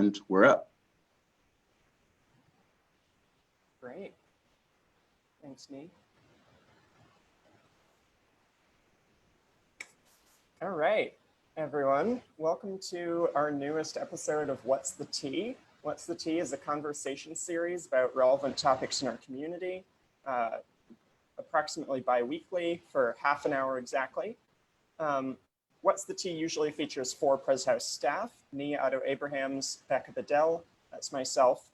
and we're up. Great. Thanks, Nii. All right, everyone. Welcome to our newest episode of What's the Tea? What's the Tea is a conversation series about relevant topics in our community, approximately bi-weekly for half an hour exactly. What's the Tea usually features 4 Pres House staff: Nii, Otto Abrahams, Becca Bedell, that's myself.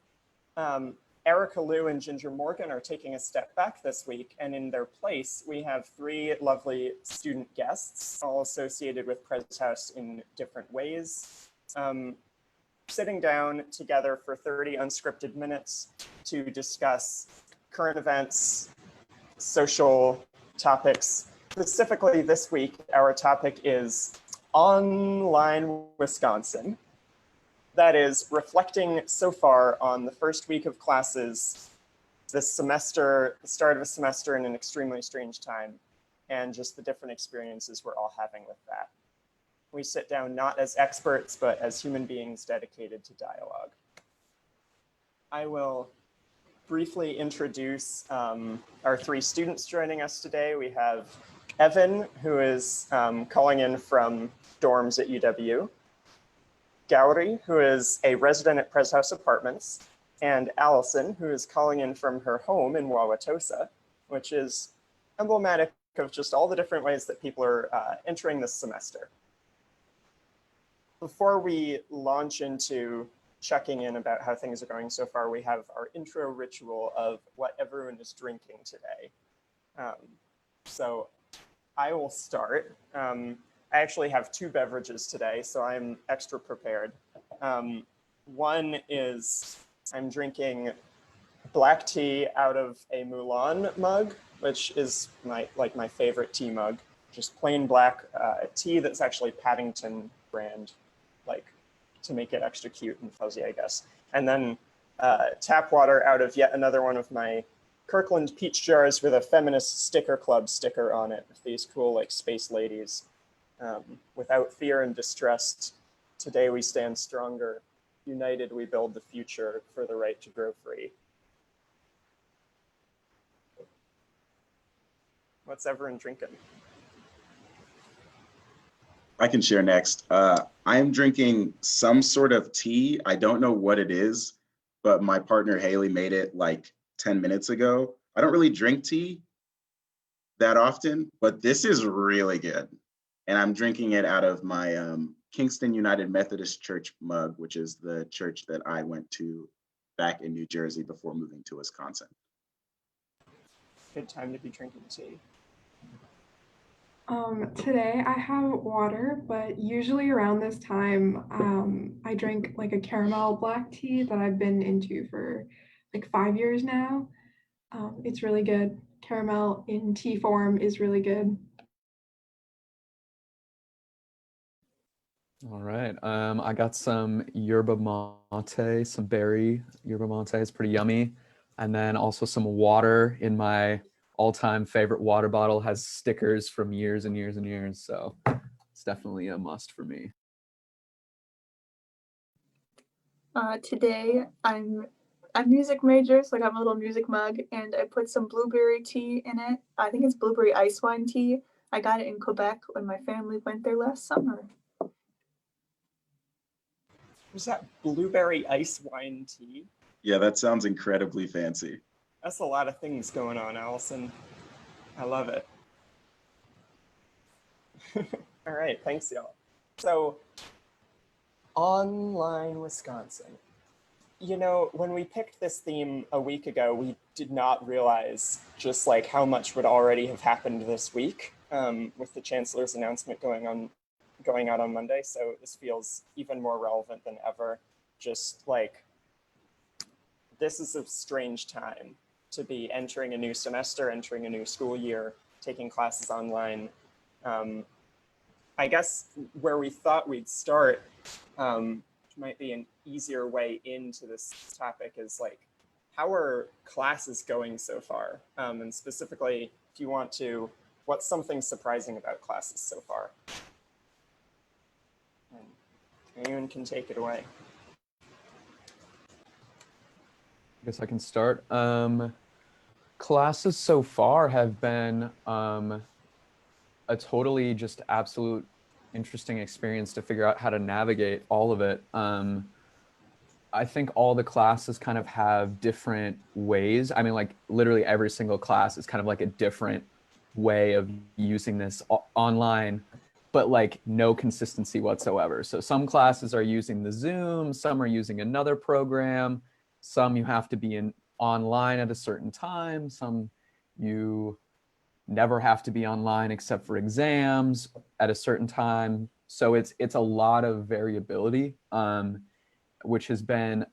Erica Liu and Ginger Morgan are taking a step back this week, and in their place, we have 3 lovely student guests, all associated with Pres House in different ways, sitting down together for 30 unscripted minutes to discuss current events, social topics. Specifically this week, our topic is Onnnn-line Wisconsin. That is reflecting so far on the first week of classes this semester, the start of a semester in an extremely strange time, and just the different experiences we're all having with that. We sit down not as experts, but as human beings dedicated to dialogue. I will briefly introduce our 3 students joining us today. We have Evan, who is calling in from dorms at UW. Gauri, who is a resident at Pres House Apartments, and Allison, who is calling in from her home in Wauwatosa, which is emblematic of just all the different ways that people are entering this semester. Before we launch into checking in about how things are going so far, we have our intro ritual of what everyone is drinking today. So I will start. I actually have 2 beverages today, so I'm extra prepared. One is I'm drinking black tea out of a Mulan mug, which is my favorite tea mug. Just plain black tea that's actually Paddington brand, like to make it extra cute and fuzzy, I guess. And then tap water out of yet another one of my Kirkland peach jars with a feminist sticker club sticker on it with these cool like space ladies. Without fear and distrust, today we stand stronger. United we build the future for the right to grow free. What's everyone drinking? I can share next. I am drinking some sort of tea. I don't know what it is, but my partner Haley made it like 10 minutes ago. I don't really drink tea that often, but this is really good. And I'm drinking it out of my Kingston United Methodist Church mug, which is the church that I went to back in New Jersey before moving to Wisconsin. Good time to be drinking tea. Today I have water, but usually around this time, I drink like a caramel black tea that I've been into for like 5 years now. It's really good. Caramel in tea form is really good. All right, I got some yerba mate, some berry yerba mate. It's pretty yummy. And then also some water in my all-time favorite water bottle. Has stickers from years and years and years. So it's definitely a must for me. Today I'm a music major, so I got my little music mug and I put some blueberry tea in it. I think it's blueberry ice wine tea. I got it in Quebec when my family went there last summer. Was that blueberry ice wine tea? Yeah, that sounds incredibly fancy. That's a lot of things going on, Allison. I love it. All right, thanks, y'all. So, Onnnn-line Wisconsin. You know, when we picked this theme a week ago, we did not realize just like how much would already have happened this week with the chancellor's announcement going out on Monday. So this feels even more relevant than ever. Just like, this is a strange time to be entering a new semester, entering a new school year, taking classes online. I guess where we thought we'd start might be an easier way into this topic is like, how are classes going so far? And specifically, if you want to, what's something surprising about classes so far? And anyone can take it away. I guess I can start. Classes so far have been a totally just absolute interesting experience to figure out how to navigate all of it. I think all the classes kind of have different ways. I mean, like literally every single class is kind of like a different way of using this online, but like no consistency whatsoever. So some classes are using the Zoom, some are using another program, some you have to be in online at a certain time, some you never have to be online except for exams at a certain time. So it's a lot of variability, which has been,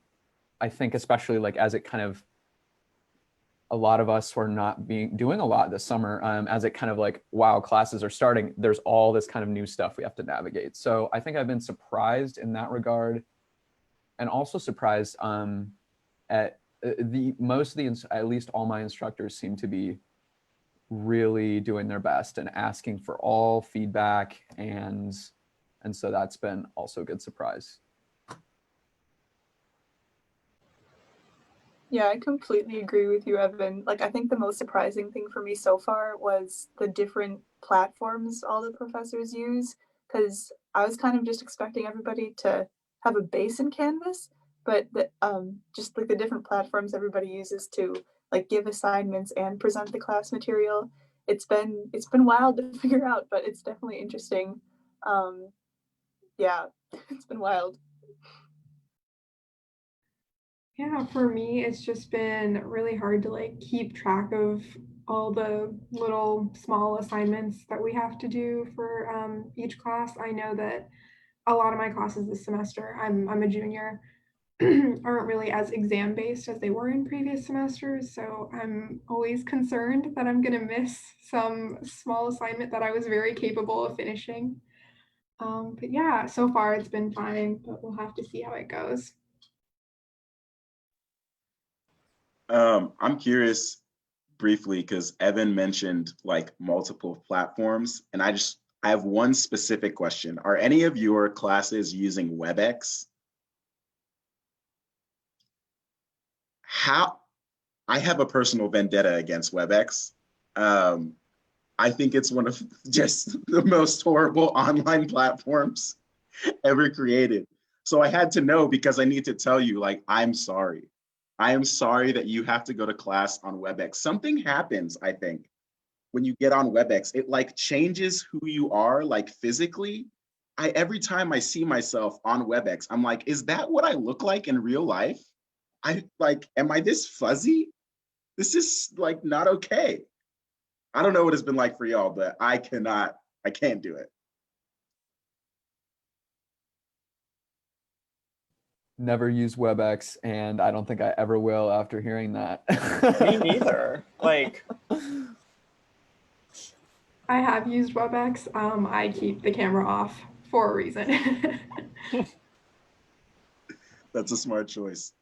I think, especially like as it kind of, a lot of us were not doing a lot this summer, as it kind of like, wow, classes are starting, there's all this kind of new stuff we have to navigate. So I think I've been surprised in that regard, and also surprised at the most of the, at least all my instructors seem to be really doing their best and asking for all feedback, and so that's been also a good surprise. Yeah, I completely agree with you, Evan. Like, I think the most surprising thing for me so far was the different platforms all the professors use, because I was kind of just expecting everybody to have a base in Canvas, but just like the different platforms everybody uses to like give assignments and present the class material. It's been wild to figure out, but it's definitely interesting. Yeah, it's been wild. Yeah, for me, it's just been really hard to like keep track of all the little small assignments that we have to do for each class. I know that a lot of my classes this semester, I'm a junior, aren't really as exam based as they were in previous semesters. So I'm always concerned that I'm going to miss some small assignment that I was very capable of finishing. But yeah, so far it's been fine, but we'll have to see how it goes. I'm curious briefly because Evan mentioned like multiple platforms, and I have one specific question. Are any of your classes using WebEx? How I have a personal vendetta against WebEx. Um, I think it's one of just the most horrible online platforms ever created. So I had to know because I need to tell you, like, I'm sorry. I am sorry that you have to go to class on WebEx. Something happens, I think, when you get on WebEx. It like changes who you are, like physically. Every time I see myself on WebEx, I'm like, is that what I look like in real life? I like, am I this fuzzy? This is like not okay. I don't know what it's been like for y'all, but I can't do it. Never use WebEx, and I don't think I ever will after hearing that. Me neither. Like, I have used WebEx. I keep the camera off for a reason. That's a smart choice.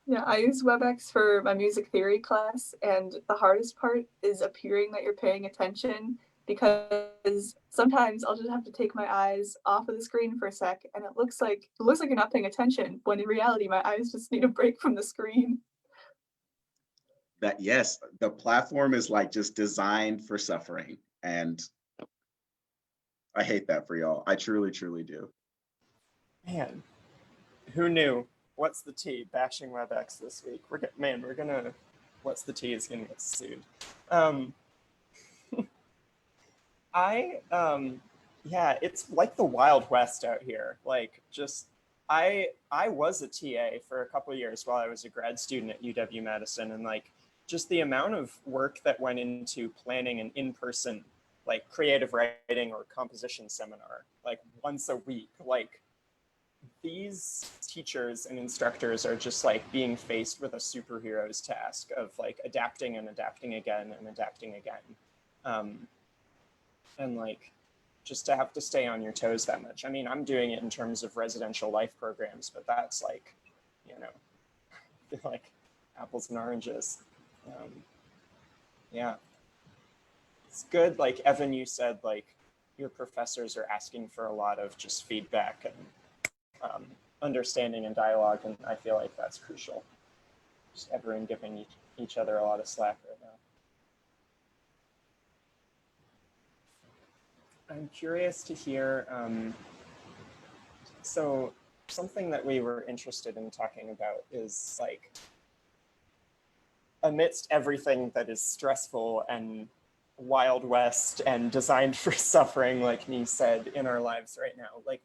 Yeah, I use WebEx for my music theory class, and the hardest part is appearing that you're paying attention, because sometimes I'll just have to take my eyes off of the screen for a sec, and it looks like you're not paying attention, when in reality my eyes just need a break from the screen. That yes, the platform is like just designed for suffering, and I hate that for y'all. I truly, truly do. man, who knew? What's the T? Bashing WebEx this week. We're gonna. What's the T is gonna get sued. Um, yeah, it's like the Wild West out here. Like, just I was a TA for a couple of years while I was a grad student at UW-Madison, and like just the amount of work that went into planning an in-person like creative writing or composition seminar like once a week, like these teachers and instructors are just like being faced with a superhero's task of like adapting and adapting again and adapting again. Um, and like just to have to stay on your toes that much. I mean, I'm doing it in terms of residential life programs, but that's like, you know, like apples and oranges. Um, yeah, it's good. Like Evan, you said, like your professors are asking for a lot of just feedback and understanding and dialogue, and I feel like that's crucial. Just everyone giving each other a lot of slack right now. I'm curious to hear, so something that we were interested in talking about is like, amidst everything that is stressful and Wild West and designed for suffering, like Nii said, in our lives right now, like,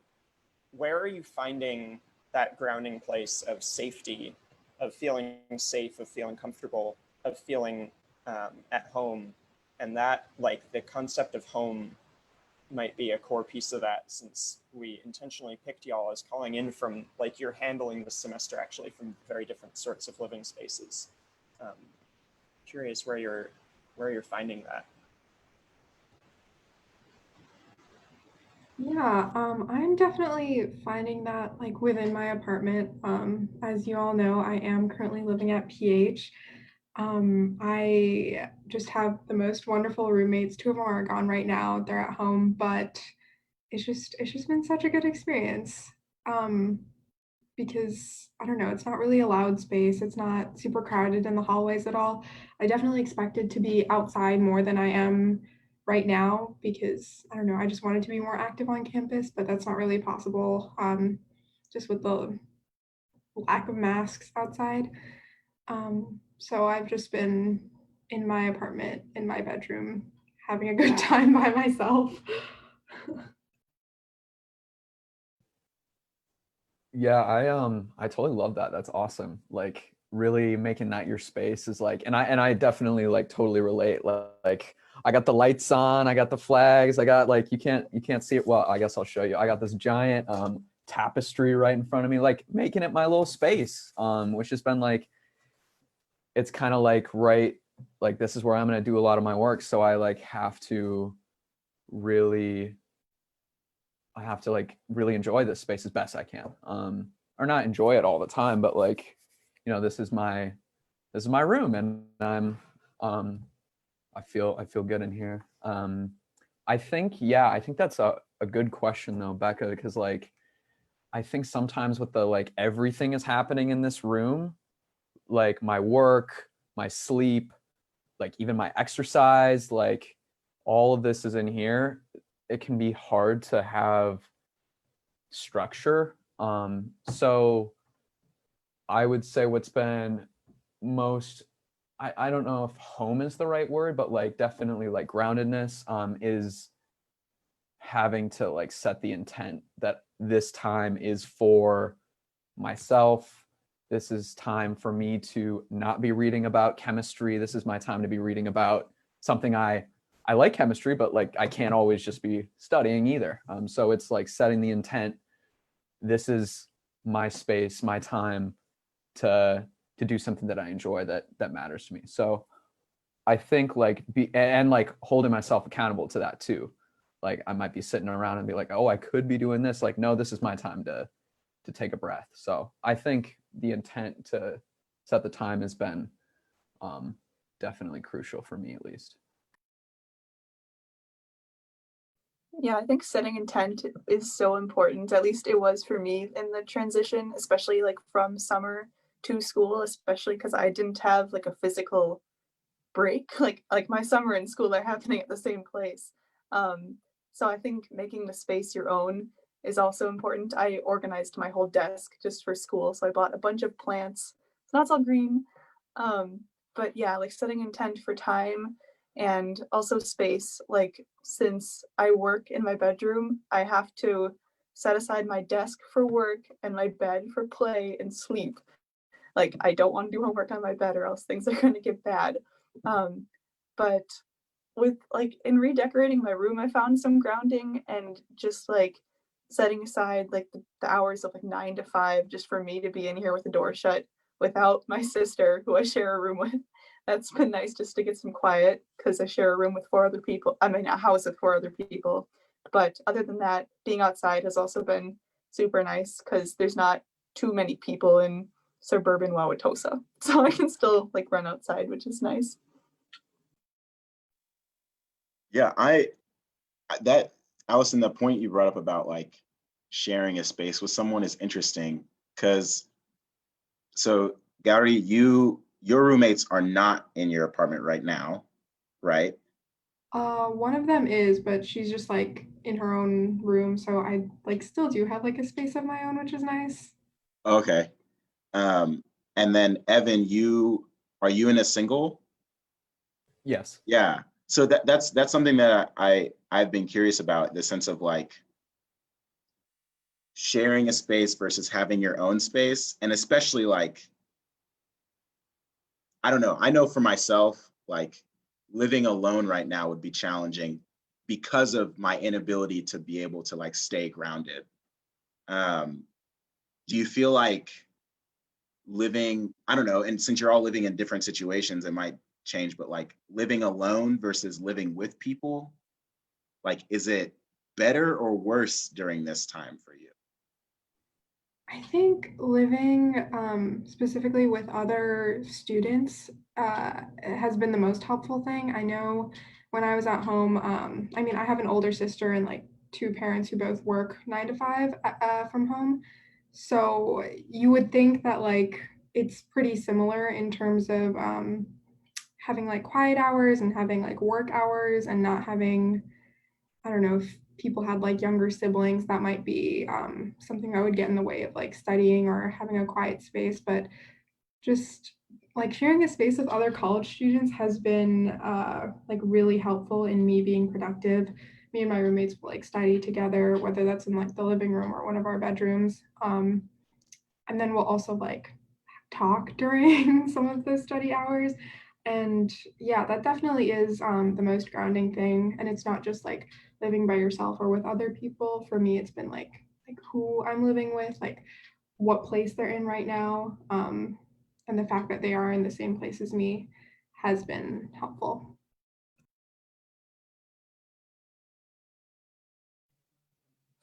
where are you finding that grounding place of safety, of feeling safe, of feeling comfortable, of feeling at home? And that, like, the concept of home might be a core piece of that, since we intentionally picked y'all as calling in from, like, you're handling this semester actually from very different sorts of living spaces. Curious where you're finding that. Yeah, I'm definitely finding that like within my apartment. As you all know, I am currently living at PH. I just have the most wonderful roommates. Two of them are gone right now. They're at home, but it's just been such a good experience. Because I don't know, it's not really a loud space. It's not super crowded in the hallways at all. I definitely expected to be outside more than I am right now because I don't know, I just wanted to be more active on campus, but that's not really possible just with the lack of masks outside. So I've just been in my apartment, in my bedroom, having a good time by myself. Yeah, I totally love that. That's awesome. Like really making that your space is like, and I definitely like totally relate. Like I got the lights on, I got the flags, I got like you can't see it. Well, I guess I'll show you. I got this giant tapestry right in front of me, like making it my little space. Which has been like it's kind of like right, like this is where I'm gonna do a lot of my work. So I like have to really like really enjoy this space as best I can. Or not enjoy it all the time, but like, you know, this is my room and I feel good in here. I think that's a good question though, Becca, because like I think sometimes with the like everything is happening in this room, like my work, my sleep, like even my exercise, like all of this is in here. It can be hard to have structure. So I would say what's been most, I don't know if home is the right word, but like definitely like groundedness is having to like set the intent that this time is for myself. This is time for me to not be reading about chemistry. This is my time to be reading about something I like chemistry, but like I can't always just be studying either. So it's like setting the intent. This is my space, my time to do something that I enjoy that matters to me. So I think like like holding myself accountable to that too. Like I might be sitting around and be like, oh, I could be doing this. Like, no, this is my time to take a breath. So I think the intent to set the time has been definitely crucial for me at least. Yeah, I think setting intent is so important. At least it was for me in the transition, especially like from summer to school, especially because I didn't have like a physical break. Like my summer and school are happening at the same place. So I think making the space your own is also important. I organized my whole desk just for school, so I bought a bunch of plants. So now it's all green. But yeah, like setting intent for time and also space. Like since I work in my bedroom, I have to set aside my desk for work and my bed for play and sleep. Like I don't want to do homework on my bed or else things are going to get bad. But with like in redecorating my room, I found some grounding and just like setting aside like the hours of like 9 to 5 just for me to be in here with the door shut without my sister who I share a room with. That's been nice just to get some quiet because I share a room with 4 other people. I mean, a house with 4 other people. But other than that, being outside has also been super nice because there's not too many people in suburban Wauwatosa. So I can still like run outside, which is nice. Yeah, that Allison, the point you brought up about like sharing a space with someone is interesting because so Gary, you your roommates are not in your apartment right now, right? One of them is, but she's just like in her own room, so I like still do have like a space of my own, which is nice. Okay. Um, and then Evan, are you in a single? Yes. Yeah. So that's something that I've been curious about, the sense of like sharing a space versus having your own space, and especially like I don't know. I know for myself, like living alone right now would be challenging because of my inability to be able to like stay grounded. Um, do you feel like living, I don't know, and since you're all living in different situations, it might change, but like living alone versus living with people, like is it better or worse during this time for you? I think living specifically with other students has been the most helpful thing. I know when I was at home, I mean, I have an older sister and like two parents who both work 9 to 5 from home. So you would think that like it's pretty similar in terms of having like quiet hours and having like work hours and not having, I don't know, if people had like younger siblings, that might be something that would get in the way of like studying or having a quiet space. But just like sharing a space with other college students has been like really helpful in me being productive. Me and my roommates will like study together, whether that's in like the living room or one of our bedrooms. And then we'll also like talk during some of the study hours. And yeah, that definitely is the most grounding thing. And it's not just like living by yourself or with other people. For me, it's been like who I'm living with, like what place they're in right now, and the fact that they are in the same place as me has been helpful.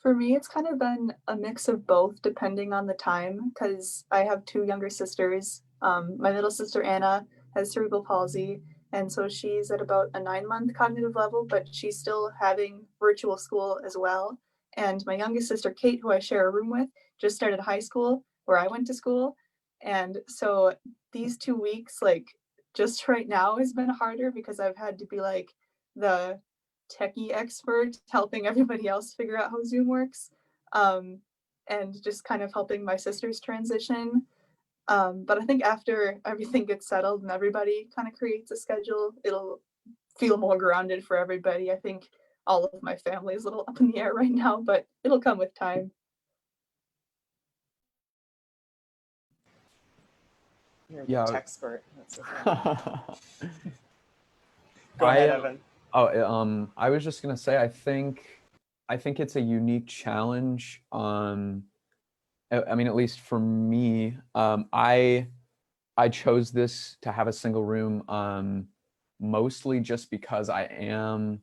For me, it's kind of been a mix of both depending on the time because I have two younger sisters. My middle sister, Anna, has cerebral palsy. And so she's at about a 9 month cognitive level, but she's still having virtual school as well. And my youngest sister, Kate, who I share a room with, just started high school where I went to school. And so these 2 weeks, like just right now, has been harder because I've had to be like the techie expert helping everybody else figure out how Zoom works, um, and just kind of helping my sisters transition. But I think after everything gets settled and everybody kind of creates a schedule, it'll feel more grounded for everybody. I think all of my family is a little up in the air right now, but it'll come with time. You're the Yeah. tech expert. That's the thing. Go I ahead, Evan. I was just gonna say I think it's a unique challenge. I mean, at least for me, I chose this to have a single room mostly just because I am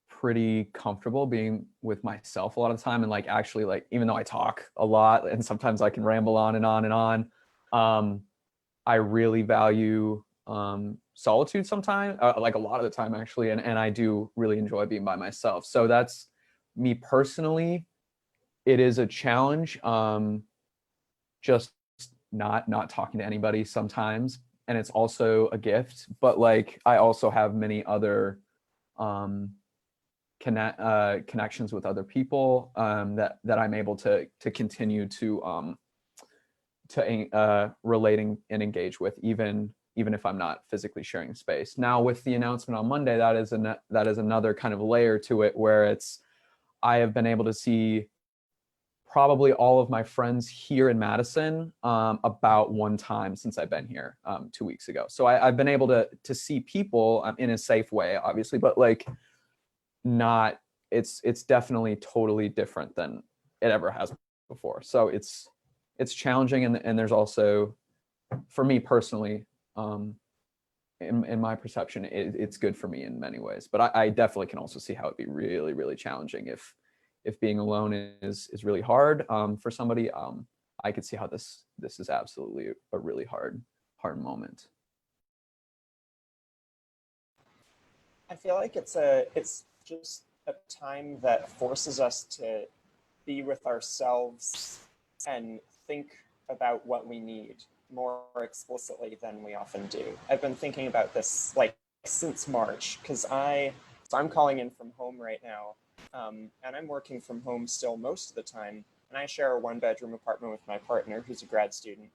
pretty comfortable being with myself a lot of the time, and like actually like even though I talk a lot and sometimes I can ramble on and on and on, um, I really value solitude sometimes, like a lot of the time actually, and I do really enjoy being by myself. So that's me personally. It is a challenge, just not talking to anybody sometimes, and it's also a gift. But like I also have many other um, connections with other people that I'm able to continue to relating and engage with, even if I'm not physically sharing space. Now, with the announcement on Monday, that is another kind of layer to it, where it's I have been able to see probably all of my friends here in Madison about one time since I've been here 2 weeks ago. So I've been able to see people in a safe way, obviously, but like not. It's definitely totally different than it ever has before. So it's challenging, and there's also, for me personally, in my perception, it's good for me in many ways. But I definitely can also see how it'd be really, really challenging if being alone is really hard for somebody. I could see how this is absolutely a really hard moment. I feel like it's just a time that forces us to be with ourselves and think about what we need more explicitly than we often do. I've been thinking about this like since March, because I'm calling in from home right now, and I'm working from home still most of the time, and I share a 1-bedroom apartment with my partner, who's a grad student.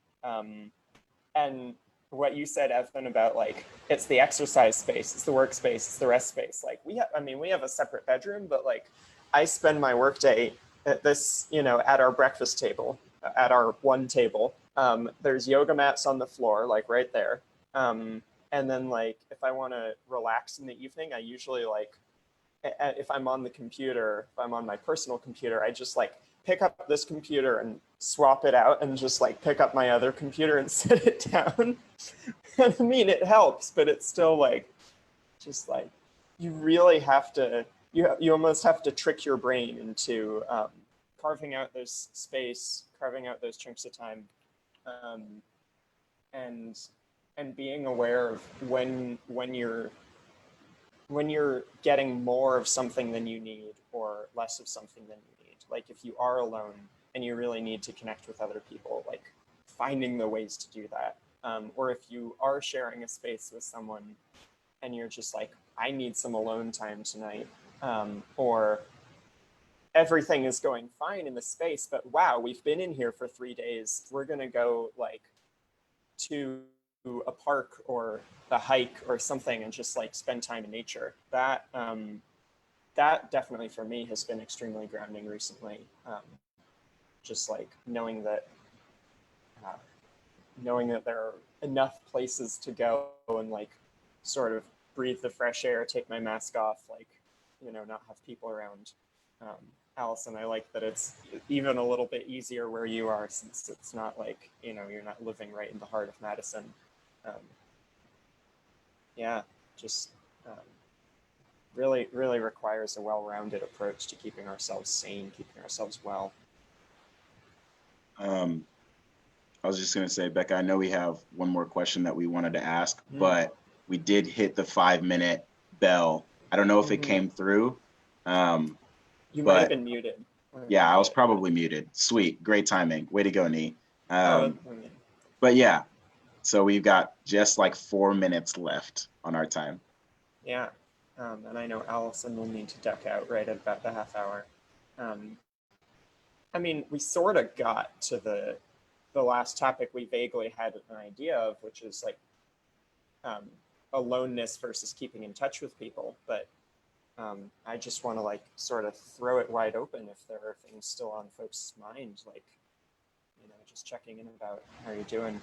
And what you said, Evan, about like it's the exercise space, it's the workspace, it's the rest space. Like we have a separate bedroom, but like I spend my workday at this, at our breakfast table, at our one table. There's yoga mats on the floor, like right there. And then like if I want to relax in the evening, I usually like if I'm on the computer, if I'm on my personal computer, I just like pick up this computer and swap it out and just like pick up my other computer and set it down. I mean, it helps, but it's still like, just like, you really have to, you almost have to trick your brain into carving out those space, carving out those chunks of time, and being aware of when you're getting more of something than you need or less of something than you need. Like if you are alone and you really need to connect with other people, like finding the ways to do that. Or if you are sharing a space with someone and you're just like, I need some alone time tonight, or everything is going fine in the space, but wow, we've been in here for 3 days. We're gonna go like to a park or a hike or something and just like spend time in nature. That definitely for me has been extremely grounding recently. Just like knowing that there are enough places to go and like sort of breathe the fresh air, take my mask off, like, not have people around. Allison, I like that it's even a little bit easier where you are, since it's not like, you're not living right in the heart of Madison. Just really, really requires a well-rounded approach to keeping ourselves sane, keeping ourselves well. I was just going to say, Becca, I know we have one more question that we wanted to ask, but we did hit the 5-minute bell. I don't know if it came through. You might have been muted. Yeah, I was probably muted. Sweet. Great timing. Way to go, Nii. But yeah, so we've got just like 4 minutes left on our time. Yeah. And I know Allison will need to duck out right at about the half hour. I mean, we sort of got to the last topic we vaguely had an idea of, which is like aloneness versus keeping in touch with people. But I just want to like sort of throw it wide open if there are things still on folks' mind, like, just checking in about how you're doing,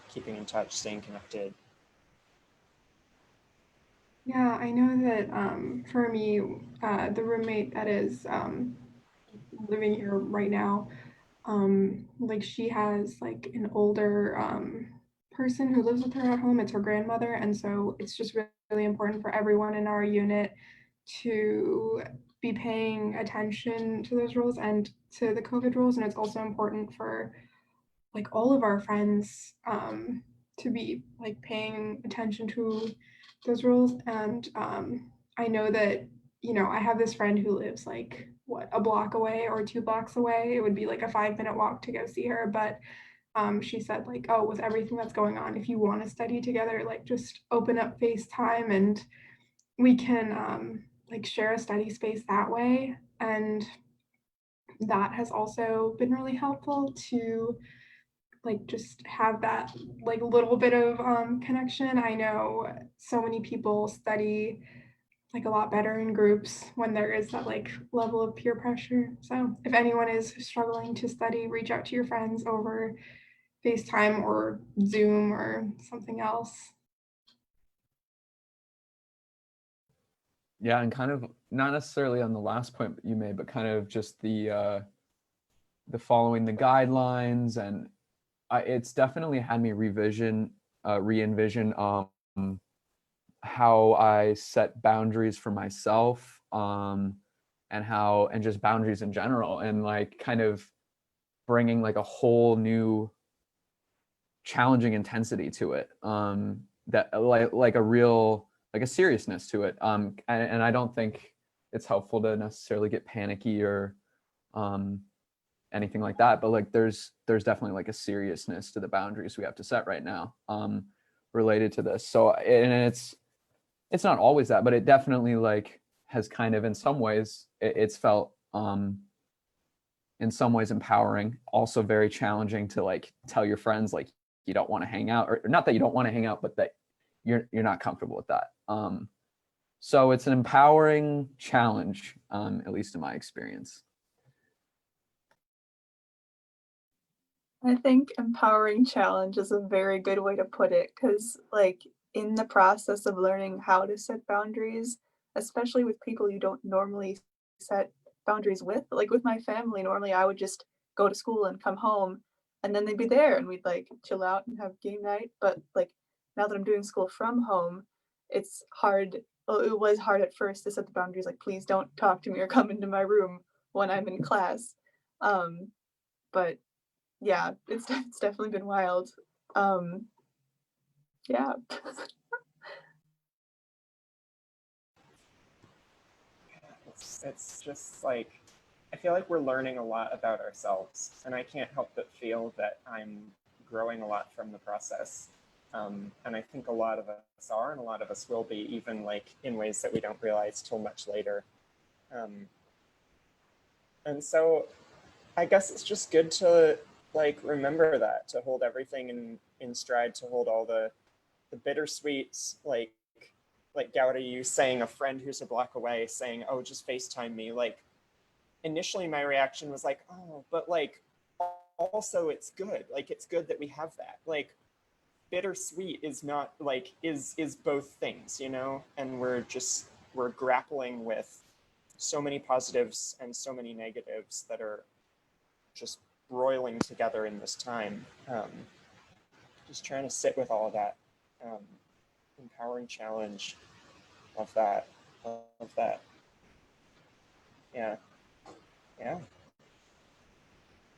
keeping in touch, staying connected. Yeah, I know that for me, the roommate that is living here right now, like she has like an older person who lives with her at home. It's her grandmother, and so it's just really important for everyone in our unit to be paying attention to those rules and to the COVID rules. And it's also important for like all of our friends to be like paying attention to those rules. And I know that, I have this friend who lives like a block away or 2 blocks away. It would be like a 5-minute walk to go see her. But she said like, oh, with everything that's going on, if you want to study together, like just open up FaceTime and we can like share a study space that way. And that has also been really helpful to like just have that like little bit of connection. I know so many people study like a lot better in groups when there is that like level of peer pressure. So if anyone is struggling to study, reach out to your friends over FaceTime or Zoom or something else. Yeah, and kind of not necessarily on the last point you made, but kind of just the following the guidelines, and it's definitely had me re-envision how I set boundaries for myself, and just boundaries in general, and like kind of bringing like a whole new challenging intensity to it, that like a real like a seriousness to it, and I don't think it's helpful to necessarily get panicky or anything like that, but like there's definitely like a seriousness to the boundaries we have to set right now, related to this. So, and it's not always that, but it definitely like has kind of in some ways it's felt in some ways empowering, also very challenging to like tell your friends like you don't want to hang out, or not that you don't want to hang out, but that you're not comfortable with that. So it's an empowering challenge, at least in my experience. I think empowering challenge is a very good way to put it, because like in the process of learning how to set boundaries, especially with people you don't normally set boundaries with, like with my family, normally I would just go to school and come home and then they'd be there and we'd like chill out and have game night. But like now that I'm doing school from home, it's hard. Well, it was hard at first to set the boundaries, like please don't talk to me or come into my room when I'm in class. But yeah, it's definitely been wild. Um, yeah. It's just like, I feel like we're learning a lot about ourselves, and I can't help but feel that I'm growing a lot from the process. And I think a lot of us are, and a lot of us will be, even like in ways that we don't realize till much later. Um, and so I guess it's just good to like remember that, to hold everything in stride, to hold all the bittersweets, like Gowdy, you saying a friend who's a block away saying, "Oh, just FaceTime me." Like initially my reaction was like, "Oh, but like also it's good. Like it's good that we have that." Like bittersweet is not like is both things, you know? And we're grappling with so many positives and so many negatives that are just broiling together in this time. Just trying to sit with all of that. Um, empowering challenge of that. Of that. Yeah. Yeah.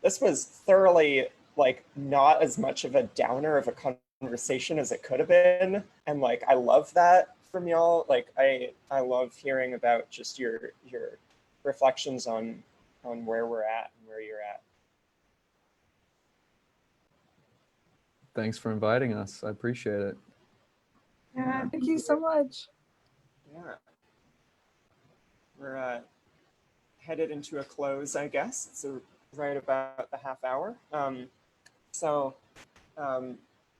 This was thoroughly like not as much of a downer of a conversation as it could have been. And like I love that from y'all. Like I love hearing about just your reflections on where we're at and where you're at. Thanks for inviting us. I appreciate it. Yeah, Thank you so much. Yeah. We're headed into a close, I guess. It's right about the half hour. So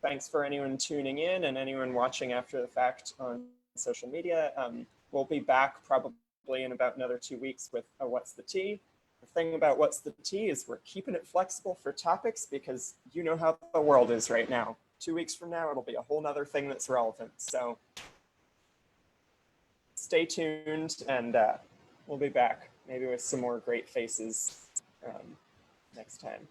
thanks for anyone tuning in and anyone watching after the fact on social media. We'll be back probably in about another 2 weeks with a What's the Tea. The thing about What's the Tea is we're keeping it flexible for topics because you know how the world is right now. 2 weeks from now, it'll be a whole nother thing that's relevant. So stay tuned, and we'll be back maybe with some more great faces next time.